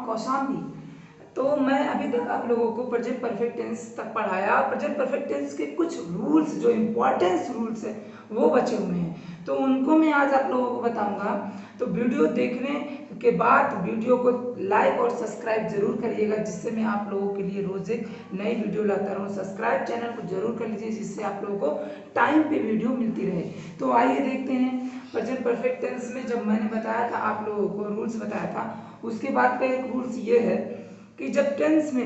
कौशाम्बी। तो मैं अभी तक आप लोगों को प्रेजेंट परफेक्ट टेंस तक पढ़ाया। प्रेजेंट परफेक्ट टेंस के कुछ रूल्स, जो इम्पोर्टेंस रूल्स है वो बचे हुए हैं, तो उनको मैं आज आप लोगों को बताऊंगा। तो वीडियो देखने के बाद वीडियो को लाइक और सब्सक्राइब जरूर करिएगा, जिससे मैं आप लोगों के लिए रोज एक नई वीडियो लाता रहूँ। सब्सक्राइब चैनल को जरूर कर लीजिए, जिससे आप लोगों को टाइम पे वीडियो मिलती रहे। तो आइए देखते हैं प्रेजेंट परफेक्ट टेंस में जब मैंने बताया था आप लोगों को रूल्स बताया था, उसके बाद का एक रूल्स ये है कि जब टेंस में,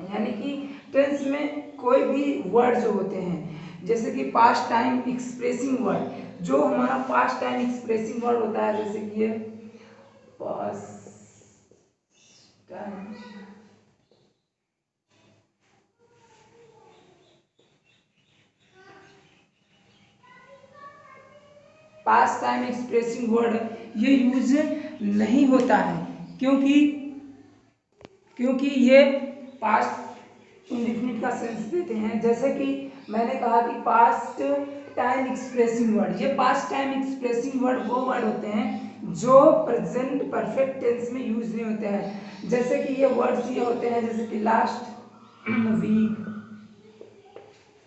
यानी कि टेंस में कोई भी वर्ड जो होते हैं, जैसे कि पास्ट टाइम एक्सप्रेसिंग वर्ड, जो हमारा पास्ट टाइम एक्सप्रेसिंग वर्ड होता है, जैसे कि ये past time past time expressing word ये यूज नहीं होता है, क्योंकि ये पास्ट इंडेफिनिट का सेंस देते हैं। जैसे कि मैंने कहा कि पास्ट टाइम एक्सप्रेसिंग वर्ड, ये पास्ट टाइम एक्सप्रेसिंग वर्ड वो वर्ड होते हैं जो प्रेजेंट परफेक्ट टेंस में यूज नहीं होते हैं। जैसे कि ये वर्ड्स ये होते हैं, जैसे कि लास्ट वीक,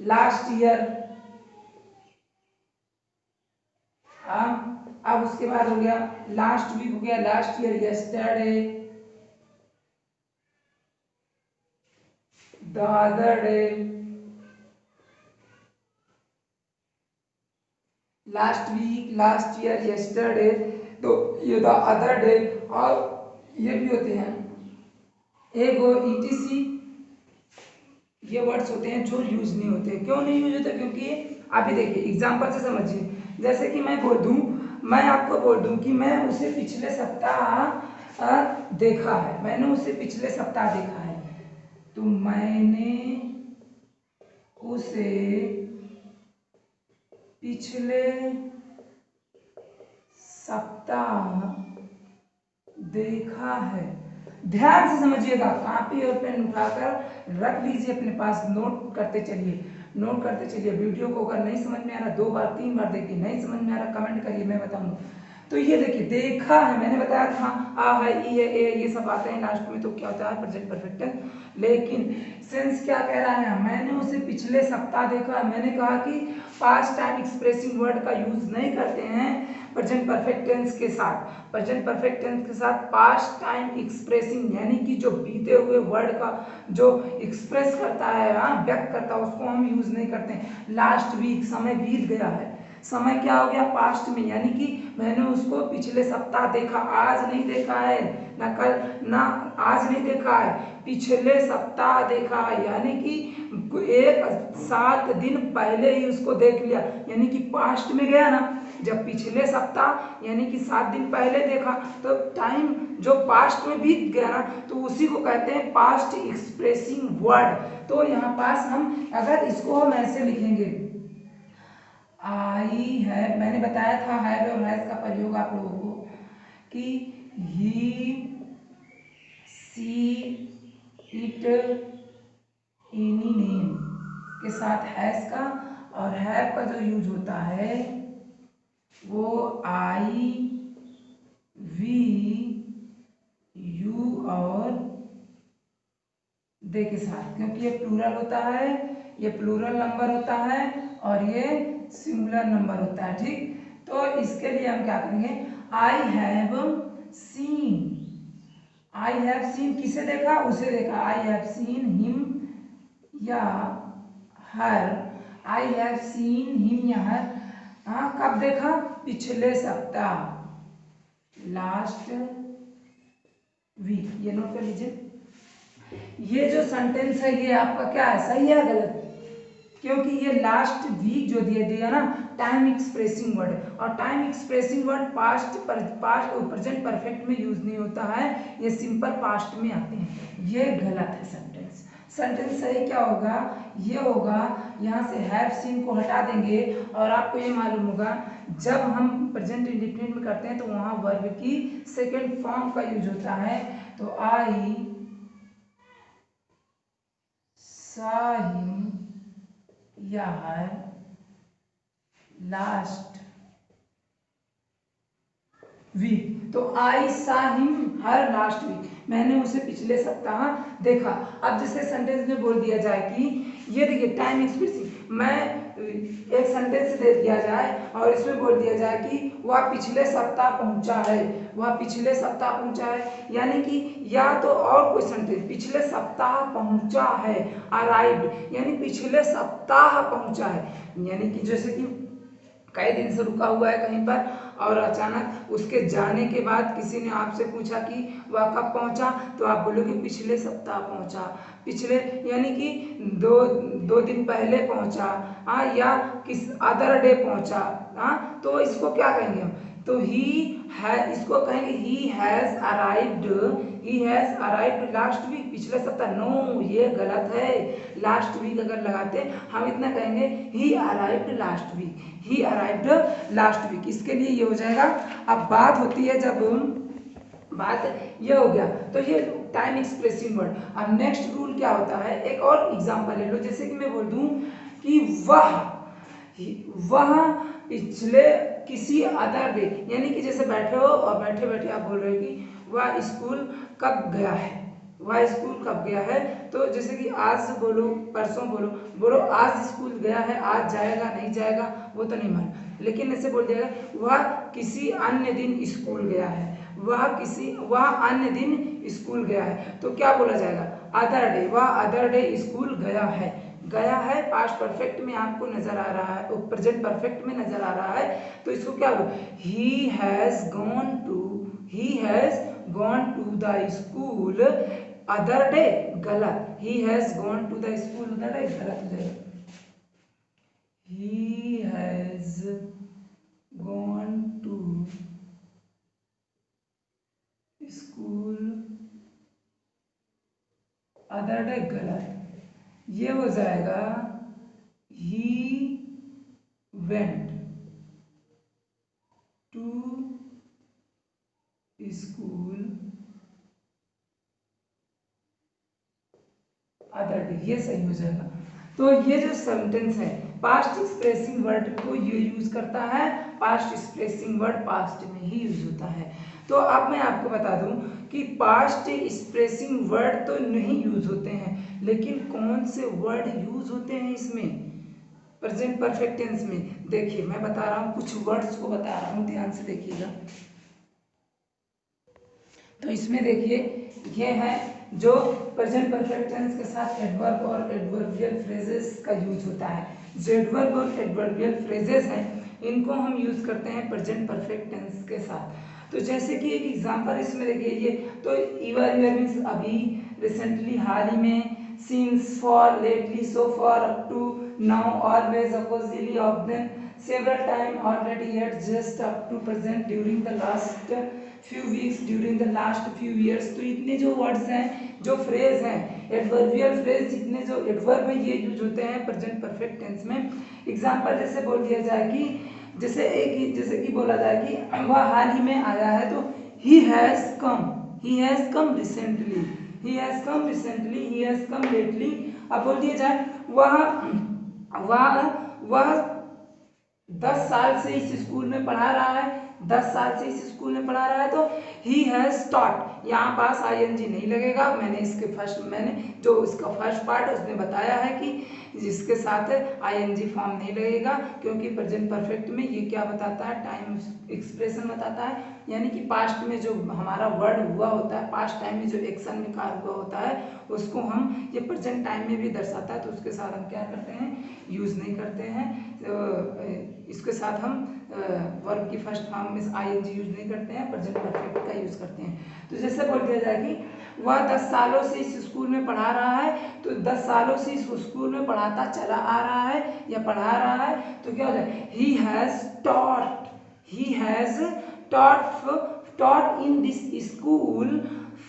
लास्ट ईयर। अब उसके बाद हो गया लास्ट वीक, हो गया last year, yesterday, the other day, last week, last year, yesterday, तो ये द अदर डे। और ये भी होते हैं एगो, ईटीसी। ये वर्ड्स होते हैं जो यूज नहीं होते। क्यों नहीं यूज होते? क्योंकि अभी देखिए एग्जांपल से समझिए। जैसे कि मैं बोल दूं, मैं आपको बोल दूं कि मैं उसे पिछले सप्ताह देखा है, मैंने उसे पिछले सप्ताह देखा है, तो मैंने उसे पिछले सप्ताह देखा है। ध्यान से समझिएगा, कॉपी और पेन उठाकर रख लीजिए अपने पास, नोट करते चलिए, नोट करते चलिए। वीडियो को अगर नहीं समझ में आ रहा 2 बार 3 बार देखिए, नहीं समझ में आ रहा कमेंट करिए, मैं बताऊंगा। तो ये देखिए देखा है, मैंने बताया था आ है, ई है, ए, ये सब आते हैं लास्ट में, तो क्या होता है प्रेजेंट परफेक्ट टेंस। लेकिन सेंस क्या कह रहा है, मैंने उसे पिछले सप्ताह देखा। मैंने कहा कि पास्ट टाइम एक्सप्रेसिंग वर्ड का यूज नहीं करते हैं प्रेजेंट परफेक्ट टेंस के साथ। प्रेजेंट परफेक्ट टेंस के साथ पास्ट टाइम एक्सप्रेसिंग, यानी कि जो बीते हुए वर्ड का जो एक्सप्रेस करता है, व्यक्त करता है, उसको हम यूज नहीं करते हैं। लास्ट वीक, समय बीत गया है, समय क्या हो गया पास्ट में, यानी कि मैंने उसको पिछले सप्ताह देखा, आज नहीं देखा है, ना कल, ना आज नहीं देखा है, पिछले सप्ताह देखा है, यानी कि 7 दिन पहले ही उसको देख लिया, यानी कि पास्ट में गया ना। जब पिछले सप्ताह यानी कि 7 दिन पहले देखा, तो टाइम जो पास्ट में बीत गया ना, तो उसी को कहते हैं पास्ट एक्सप्रेसिंग वर्ड। तो यहाँ पास हम अगर इसको हम ऐसे लिखेंगे, आई है, मैंने बताया था हैव और हैज का प्रयोग आप लोगों को कि ही सी इट एनी नेम के साथ हैज का और हैव का जो यूज होता है वो आई, वी, यू और दे के साथ, क्योंकि ये प्लूरल होता है, ये प्लूरल नंबर होता है और ये सिंगुलर नंबर होता है। ठीक, तो इसके लिए हम क्या करेंगे, I have seen, I have seen किसे देखा, उसे देखा, आई हैव सीन हिम या हर, आई हैव सीन हिम या हर, कब देखा, पिछले सप्ताह, लास्ट वीक। ये नोट कर लीजिए। ये जो सेंटेंस है ये आपका क्या है, सही है गलत? क्योंकि ये लास्ट वीक जो दिए दिया ना, टाइम एक्सप्रेसिंग वर्ड, और time expressing word past present perfect में यूज नहीं होता है, ये सिंपल पास्ट में आते हैं। ये गलत है सेंटेंस। सेंटेंस सही क्या होगा, ये होगा, यहाँ से हैव सीन को हटा देंगे और आपको ये मालूम होगा जब हम प्रेजेंट इंडेफिनिट में करते हैं तो वहाँ वर्ब की सेकेंड फॉर्म का यूज होता है। तो आई saw him या लास्ट वीक, तो आई सा हिम हर लास्ट वीक, मैंने उसे पिछले सप्ताह देखा। अब जैसे सेंटेंस में बोल दिया जाए कि ये देखिए टाइम एक्सप्रेसिंग, मैं एक सेंटेंस दे दिया जाए और इसमें बोल दिया जाए कि वह पिछले सप्ताह पहुंचा है, वह पिछले सप्ताह पहुंचा है, यानी कि या तो और कोई सेंटेंस पिछले सप्ताह पहुंचा है, अराइव्ड यानी पिछले सप्ताह पहुंचा है, यानी कि जैसे कि कई दिन से रुका हुआ है कहीं पर और अचानक उसके जाने के बाद किसी ने आपसे पूछा कि वह कब पहुंचा, तो आप बोलोगे पिछले सप्ताह पहुंचा, पिछले यानी कि दो दिन पहले पहुंचा, हाँ, या किस अदर डे पहुंचा, हाँ, तो इसको क्या कहेंगे हम, तो ही है, इसको कहेंगे he has arrived last week, पिछले सप्ताह। नो, ये गलत है, लास्ट वीक अगर लगाते हम इतना कहेंगे he arrived last week, he arrived last week, इसके लिए ये हो जाएगा। अब बात होती है जब बात ये हो गया, तो ये टाइम एक्सप्रेसिंग वर्ड। अब नेक्स्ट रूल क्या होता है, एक और एग्जांपल ले लो, जैसे कि मैं बोल दूं कि वह पिछले किसी अदर डे, यानी कि जैसे बैठे हो और बैठे बैठे आप बोल रहे हो कि वह स्कूल कब गया है, वह स्कूल कब गया है, तो जैसे कि आज बोलो परसों बोलो, बोलो आज स्कूल गया है, आज जाएगा नहीं जाएगा वो तो नहीं मालूम, लेकिन ऐसे बोल दिया वह किसी अन्य दिन स्कूल गया है, वह अन्य दिन स्कूल गया है, तो क्या बोला जाएगा, अदर डे, वह अदर डे स्कूल गया है। गया है पास्ट परफेक्ट में आपको नजर आ रहा है, प्रेजेंट परफेक्ट में नजर आ रहा है, तो इसको क्या बोलो, he has gone to the school other day, गलत, he has gone to the school other day, गलत हो जाएगा, he has gone to school other day, गलत, ये हो जाएगा he went to school other day, ये सही हो जाएगा। तो ये जो सेंटेंस है पास्ट एक्सप्रेसिंग वर्ड को ये यूज करता है, पास्ट एक्सप्रेसिंग वर्ड पास्ट में ही यूज होता है। तो अब मैं आपको बता दूं कि पास्ट एक्सप्रेसिंग वर्ड तो नहीं यूज होते हैं, लेकिन कौन से वर्ड यूज होते हैं इसमें, प्रेजेंट परफेक्ट टेंस में, देखिए मैं बता रहा हूं, कुछ वर्ड्स को बता रहा हूं, ध्यान से देखिएगा। तो इसमें देखिए ये है जो प्रेजेंट परफेक्ट टेंस के साथ एडवर्ब और एडवर्बियल फ्रेजेस का यूज होता है। जो एडवर्ब और एडवर्बियल फ्रेजेस हैं इनको हम यूज करते हैं प्रेजेंट परफेक्ट टेंस के साथ। तो जैसे कि एक एग्जांपल इसमें देखिए, ये तो ईवर मीन्स अभी, रिसेंटली हाल ही में, since, for, lately, so far, up to, now, always, oppositely, often, several time, already, yet, just, up to, present, during the last few weeks, during the last few years। तो इतने जो words हैं, जो phrase हैं, adverbial phrase, जितने जो adverb है ये यूज होते हैं प्रेजेंट परफेक्ट टेंस में। एग्जांपल जैसे बोल दिया जाए कि जैसे कि बोला जाए कि वह हाल ही में आया है, तो he has come recently, he has come lately। अब बोल दिया जाए वह 10 साल से इस स्कूल में पढ़ा रहा है, 10 साल से इस स्कूल में पढ़ा रहा है, तो ही हैज टॉट, यहाँ पास आईएनजी नहीं लगेगा। मैंने जो इसका फर्स्ट पार्ट है उसमें बताया है कि जिसके साथ आईएनजी फॉर्म नहीं लगेगा, क्योंकि प्रेजेंट परफेक्ट में ये क्या बताता है, टाइम एक्सप्रेशन बताता है, यानी कि पास्ट में जो हमारा वर्ड हुआ होता है, पास्ट टाइम में जो एक्शन में कार्य हुआ होता है उसको हम ये प्रेजेंट टाइम में भी दर्शाता है, तो उसके साथ हम क्या करते हैं, यूज नहीं करते हैं। तो इसके साथ हम वर्ब की फर्स्ट फॉर्म में आईएनजी यूज नहीं करते हैं, प्रेजेंट परफेक्ट का यूज करते हैं। तो जैसे बोल दिया जाए कि वह 10 सालों से इस स्कूल में पढ़ा रहा है, तो 10 सालों से इस स्कूल में पढ़ाता चला आ रहा है या पढ़ा रहा है, तो क्या हो जाए, he has taught in this school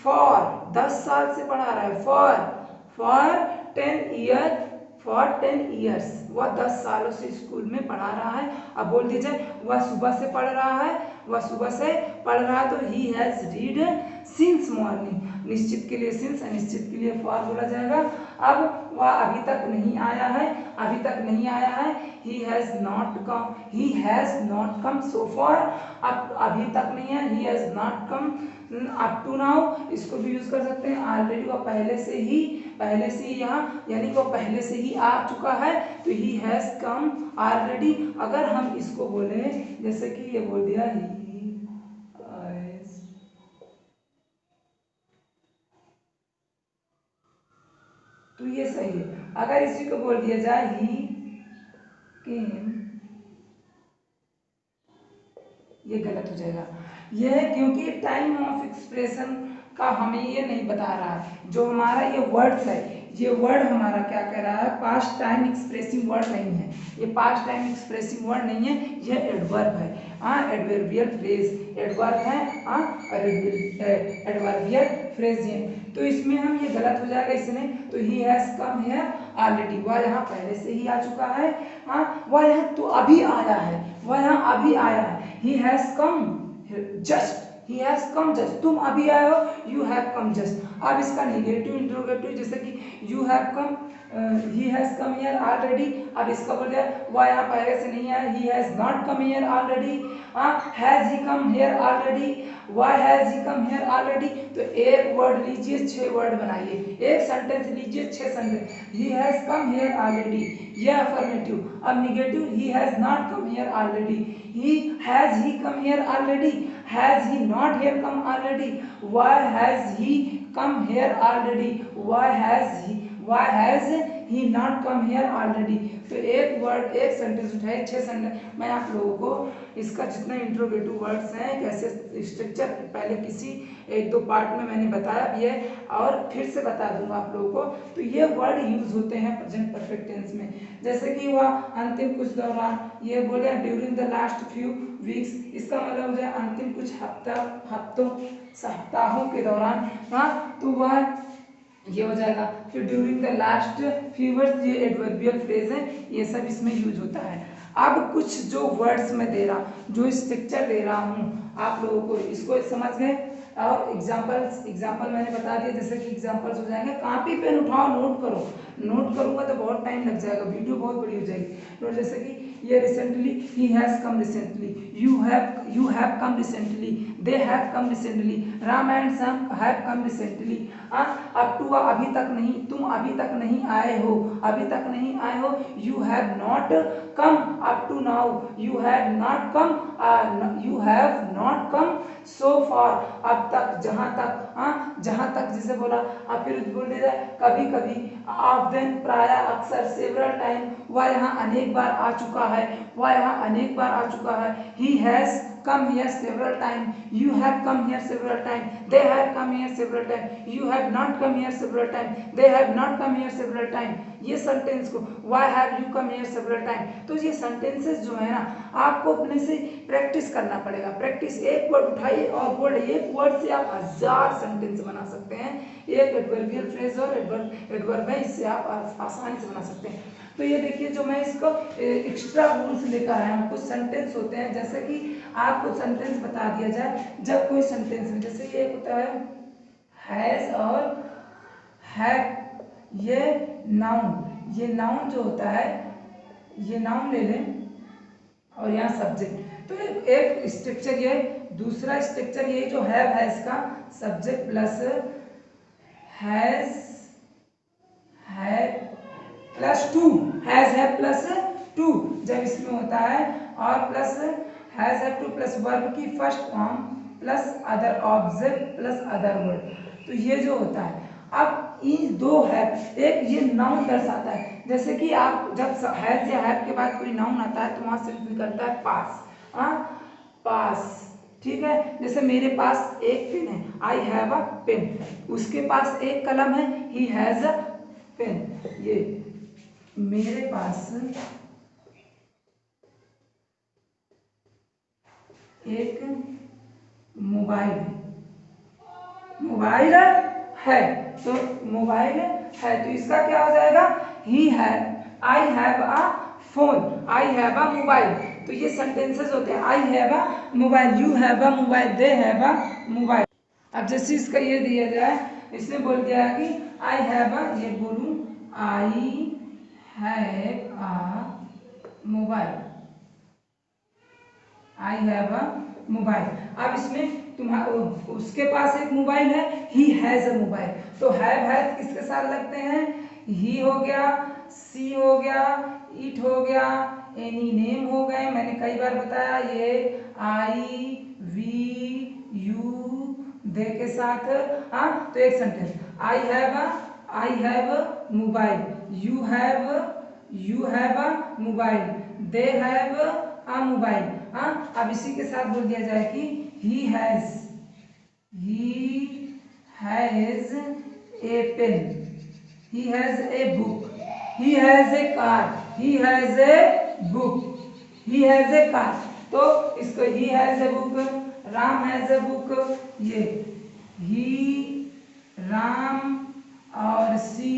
for, 10 साल से पढ़ा रहा है, फॉर 10 ईयर फॉर 10 ईयर्स, वह 10 सालों से स्कूल में पढ़ा रहा है। अब बोल दीजिए वह सुबह से पढ़ रहा है, वह सुबह से पढ़ रहा है, तो he has read since morning. निश्चित के लिए सिंस, अनिश्चित के लिए फॉर बोला जाएगा। अब वह अभी तक नहीं आया है, अभी तक नहीं आया है, he has not come, he has not come so far, अब अभी तक नहीं है, he has not come up to now, इसको भी यूज कर सकते हैं। ऑलरेडी वह पहले से ही यहाँ, यानी कि वो पहले से ही आ चुका है, तो ही हैज कम ऑलरेडी। अगर हम इसको बोले, जैसे कि ये बोल दिया ही हैज, तो ये सही है। अगर इसी को बोल दिया जाए ही केम, ये गलत हो जाएगा। ये है क्योंकि टाइम ऑफ एक्सप्रेशन का हमें ये नहीं बता रहा है। जो हमारा ये वर्ड्स है, ये वर्ड हमारा क्या कह रहा है, पास्ट टाइम एक्सप्रेसिव वर्ड नहीं है, ये पास्ट टाइम एक्सप्रेसिव वर्ड नहीं है, ये एडवर्ब है। एडवर्बियल फ्रेज एडवर्ब है, एडवर्बियल फ्रेज है। तो इसमें हम ये गलत हो जाएगा इसमें, तो he has come here already, वह यहाँ पहले से ही आ चुका है। वह यहाँ तो अभी आया है, वह यहाँ अभी आया है। He has come just, he has come just, तुम अभी आए हो, you have come just। अब इसका नेगेटिव इंट्रोगेटिव, जैसे कि you have come, he has come here already, अब इसका बोल दिया वह यहाँ पहले से नहीं आया, he has not come here already, has he come here already, why has he come here already। तो एक वर्ड लीजिए 6 वर्ड बनाइए, एक सेंटेंस लीजिए 6 sentence. he has come here already, यह अफर्मेटिव। अब negative, he has not come here already, has he come here already, has he not here come already, why has he come here already, why has he not come here already। तो एक word एक sentence उठाए 6 sentence. मैं आप लोगों को इसका जितना इंट्रोगेटिव वर्ड्स हैं, कैसे स्ट्रक्चर, पहले किसी 1-2 पार्ट में मैंने बताया भी है और फिर से बता दूंगा आप लोगों को। तो ये वर्ड यूज होते हैं प्रेजेंट परफेक्ट टेंस में, जैसे कि वह अंतिम कुछ दौरान, ये बोले during the last few weeks, इसका मतलब हो जाए अंतिम कुछ सप्ताहों के दौरान। तो वह ये हो जाएगा। फिर during the last few words, ये एडवर्बियल फ्रेज है, ये सब इसमें यूज होता है। अब कुछ जो वर्ड्स में दे रहा, जो स्ट्रक्चर दे रहा हूँ आप लोगों को, इसको समझ गए। और एग्जाम्पल मैंने बता दिया, जैसे कि एग्जाम्पल्स हो जाएंगे। कॉपी पेन उठाओ, नोट करो, नोट करूंगा तो बहुत टाइम लग जाएगा, वीडियो बहुत बड़ी हो जाएगी। नोट, जैसे कि ये recently, he has come recently, you have come recently, they have come recently, Ram and Sam have come recently. Up to, अभी तक नहीं, तुम अभी तक नहीं आए हो, अभी तक नहीं आए हो। You have not come up to now, you have not come so far, अब तक, जहां तक जैसे बोला। अब फिर बोल दिया जाए कभी कभी, ऑफ्टन, प्राय, अक्सर, सेवरल टाइम, वह यहाँ अनेक बार आ चुका है, वह यहाँ अनेक बार आ चुका है। He has come here several time, you have come here several time, they have come here several time, you have not come here several time, they have not come here several time। ये sentence को why have you come here several time, तो ये sentences जो है ना, आपको अपने से प्रैक्टिस करना पड़ेगा। प्रैक्टिस, एक वर्ड उठाइए और बोलिए, एक वर्ड से आप 1000 सेंटेंस बना सकते हैं। एक एडवर्बियल फ्रेज और एडवर्ब है, इससे आप आसानी से बना सकते हैं। तो ये देखिए, जो मैं इसको एक्स्ट्रा रूल्स लेकर आया हूँ, कुछ सेंटेंस होते हैं, जैसे कि आपको सेंटेंस बता दिया जाए, जब कोई सेंटेंस में, जैसे ये होता है हैज और हैव, ये नाउन जो होता है, ये नाउन ले लें और यहाँ सब्जेक्ट। तो एक स्ट्रक्चर ये, दूसरा स्ट्रक्चर ये जो हैव है, इसका subject plus has plus two, has है प्लस टू जब इसमें होता है, और प्लस हैज है टू प्लस वर्ब की first form plus other object plus other word. तो ये जो होता है, अब इन दो है, एक ये नाउन दर्शाता है, जैसे कि आप जब हैज या हैव के बाद कोई नाउन आता है तो वहां से करता है पास, पास, ठीक है। जैसे मेरे पास एक पेन है, आई हैव अ पेन, उसके पास एक कलम है, ही हैज अ पेन। ये मेरे पास एक मोबाइल है, तो मोबाइल है, तो इसका क्या हो जाएगा, he have, I have a phone, I have a mobile. तो ये सेंटेंसेस होते हैं, I have a mobile, you have a mobile, they have a mobile. अब जैसे इसका ये दिया जाए, इसने बोल दिया कि आई हैव अ, ये बोलूं I have a mobile, I have a mobile. अब इसमें तुम्हारा उसके पास एक मोबाइल है, ही हैज अ मोबाइल, तो हैव किसके साथ लगते हैं, ही हो गया, सी हो गया, इट हो गया, एनी नेम हो गए, मैंने कई बार बताया ये आई वी यू दे के साथ। हाँ, तो एक sentence, I have mobile, you have a mobile, they have a mobile. हाँ, अब इसी के साथ बोल दिया जाए कि he has a pen, he has a book, he has a car, he has a book, he has a car। तो इसको he has a book, Ram has a book, ये he, राम और सी,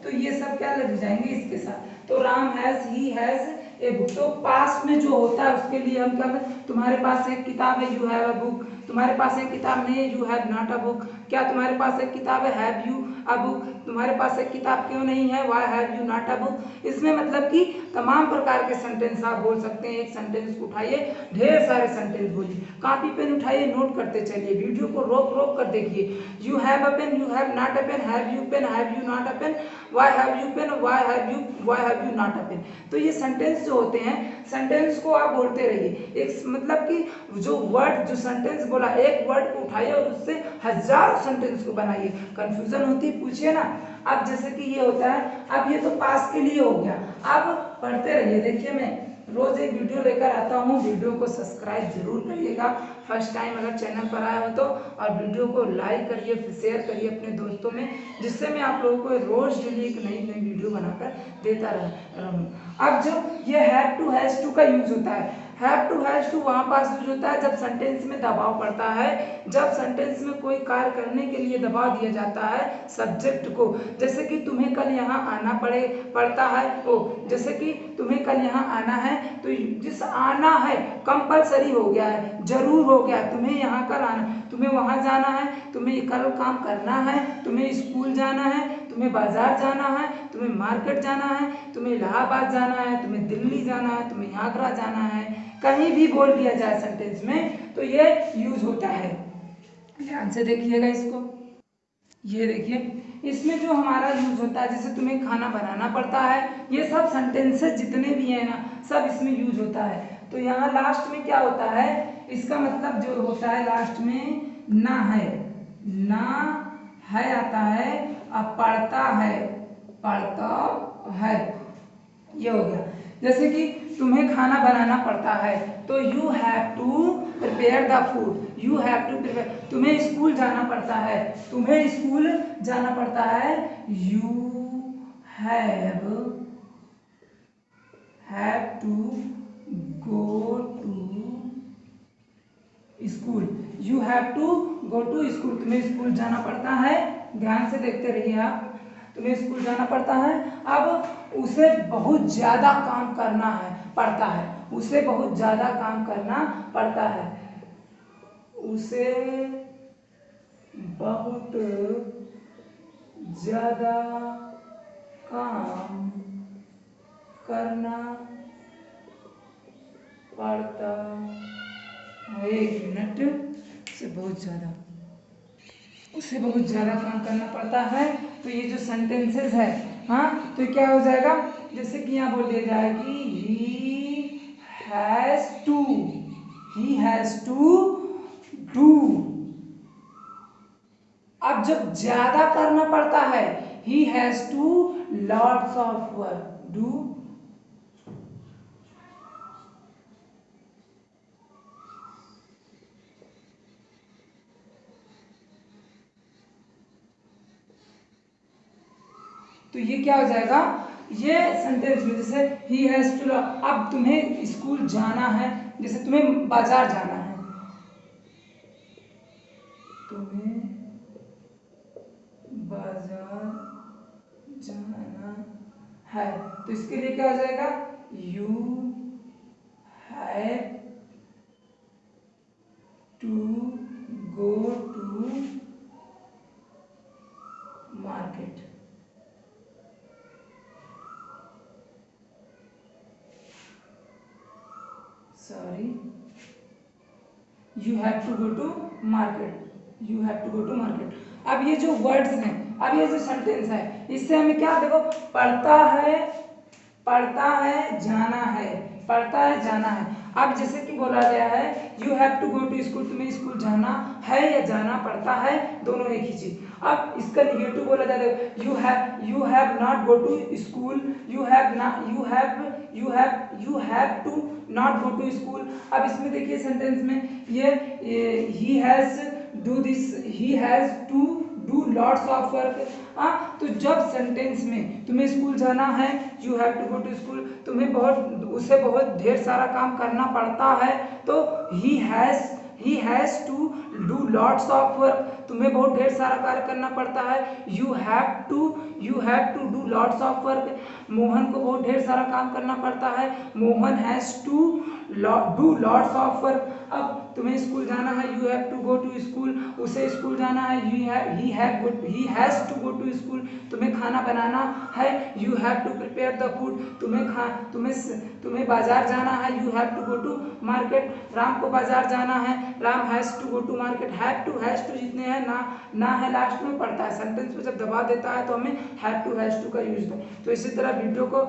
तो ये सब क्या लग जाएंगे इसके साथ। तो Ram has, he has a book. तो पास्ट में जो होता है उसके लिए हम क्या, तुम्हारे पास एक किताब है, यू हैव अ बुक, तुम्हारे पास एक किताब नहीं है, you have not a book. क्या तुम्हारे पास एक किताब है, हैव यू अ बुक, तुम्हारे पास एक किताब क्यों नहीं है, why have you not a book. इसमें मतलब कि तमाम प्रकार के सेंटेंस आप बोल सकते हैं। एक सेंटेंस को उठाइए, ढेर सारे सेंटेंस बोलिए, कॉपी पेन उठाइए, नोट करते चलिए, वीडियो को रोक रोक कर देखिए। You have a pen, you have not a pen, have you not a pen, why have you pen, why have you not a pen. तो ये सेंटेंस जो होते हैं, सेंटेंस को आप बोलते रहिए। एक मतलब कि जो वर्ड, जो सेंटेंस बोला, एक वर्ड को उठाइए और उससे हजारों सेंटेंस को बनाइए। कंफ्यूजन होती पूछिए ना। अब जैसे कि ये होता है, अब ये तो पास के लिए हो गया, अब पढ़ते रहिए। देखिए मैं रोज एक वीडियो लेकर आता हूँ, वीडियो को सब्सक्राइब जरूर करिएगा फर्स्ट टाइम अगर चैनल पर आए हो तो, और वीडियो को लाइक करिए, शेयर करिए अपने दोस्तों में, जिससे मैं आप लोगों को रोज डेली एक नई नई वीडियो बनाकर देता रहूँ। अब जो ये हैव टू हैज टू का यूज होता है, हैव टू हैज टू वहाँ पास यूज होता है जब सेंटेंस में दबाव पड़ता है, जब सेंटेंस में कोई कार्य करने के लिए दबाव दिया जाता है सब्जेक्ट को। जैसे कि तुम्हें कल यहाँ आना पड़ता है, ओ जैसे कि तुम्हें कल यहाँ आना है, तो जिस आना है कंपलसरी हो गया है, जरूर हो गया, तुम्हें यहाँ कल आना, तुम्हें वहाँ जाना है, तुम्हें कल काम करना है, तुम्हें स्कूल जाना है, तुम्हें बाजार जाना है, तुम्हें मार्केट जाना है, तुम्हें इलाहाबाद जाना है, तुम्हें दिल्ली जाना है, तुम्हें आगरा जाना है, कहीं भी बोल दिया जाए सेंटेंस में तो ये यूज होता है। ध्यान से देखिएगा इसको, ये देखिए इसमें जो हमारा यूज होता है, जैसे तुम्हें खाना बनाना पड़ता है, ये सब सेंटेंसेस जितने भी हैं ना, सब इसमें यूज होता है। तो यहाँ लास्ट में क्या होता है, इसका मतलब जो होता है लास्ट में ना है, ना है आता है, अब पढ़ता है, ये हो गया। जैसे कि तुम्हें खाना बनाना पड़ता है, तो you have to prepare the food, you have to prepare. तुम्हें स्कूल जाना पड़ता है, तुम्हें स्कूल जाना पड़ता है, you have to go to school, you have to go to school, तुम्हें स्कूल जाना पड़ता है। ध्यान से देखते रहिए आप, तुम्हें स्कूल जाना पड़ता है। अब उसे बहुत ज्यादा काम करना है पड़ता है, उसे बहुत ज्यादा काम करना पड़ता है, उसे बहुत ज्यादा काम करना पड़ता है। एक मिनट, उसे बहुत ज्यादा, उसे बहुत ज्यादा काम करना पड़ता है। तो ये जो सेंटेंसेस है, हाँ, तो क्या हो जाएगा, जैसे कि यहाँ बोल दिया जाए कि ही हैज टू डू। अब जब ज्यादा करना पड़ता है, he has to lots of work do. तो ये क्या हो जाएगा, ये सेंटेंस में जैसे ही हैज टू, अब तुम्हें स्कूल जाना है, जैसे तुम्हें बाजार जाना है, तुम्हें है। तो इसके लिए क्या हो जाएगा, you have to go to market. Sorry, you have to go to market, you have to go to market. अब ये जो वर्ड्स हैं, अब ये जो सेंटेंस है, इससे हमें क्या, देखो, पढ़ता है जाना है, पढ़ता है जाना है। अब जैसे कि बोला गया है you have to go to school, तुम्हें स्कूल जाना है या जाना पड़ता है, दोनों एक ही चीज। अब इसका निगेटिव बोला जाता है, you have not go to school, you have to not go to school. अब इसमें देखिए सेंटेंस में ये he has do this, he has to do lots of work. तो जब सेंटेंस में तुम्हें स्कूल जाना है, you have to go to school, तुम्हें उसे बहुत ढेर सारा काम करना पड़ता है, तो he has to do lots of work, तुम्हें बहुत ढेर सारा कार्य करना पड़ता है। You have to do lots of work, Mohan को बहुत ढेर सारा काम करना पड़ता है, Mohan has to do lots of work. अब तुम्हें स्कूल जाना है, you have to go to school, उसे स्कूल जाना है, he has to go to school, तुम्हें खाना बनाना है, you have to prepare the food, तुम्हें बाजार जाना है, you have to go to market, Ram को बाजार जाना है, Ram has to go to market. Has to जितने हैं ना है लास्ट में पड़ता है, सेंटेंस में जब दबा देता है तो हमें हैज टू का यूज है। तो इसी तरह वीडियो को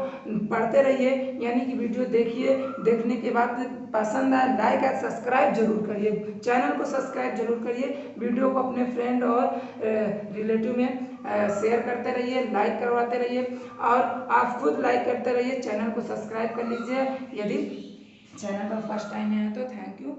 पढ़ते रहिए, यानी कि वीडियो देखिए, देखने के बाद पसंद आए लाइक और सब्सक्राइब जरूर करिए, चैनल को सब्सक्राइब जरूर करिए, वीडियो को अपने फ्रेंड और रिलेटिव में शेयर करते रहिए, लाइक करवाते रहिए, और आप खुद लाइक करते रहिए, चैनल को सब्सक्राइब कर लीजिए यदि चैनल पर फर्स्ट टाइम है तो। Thank you.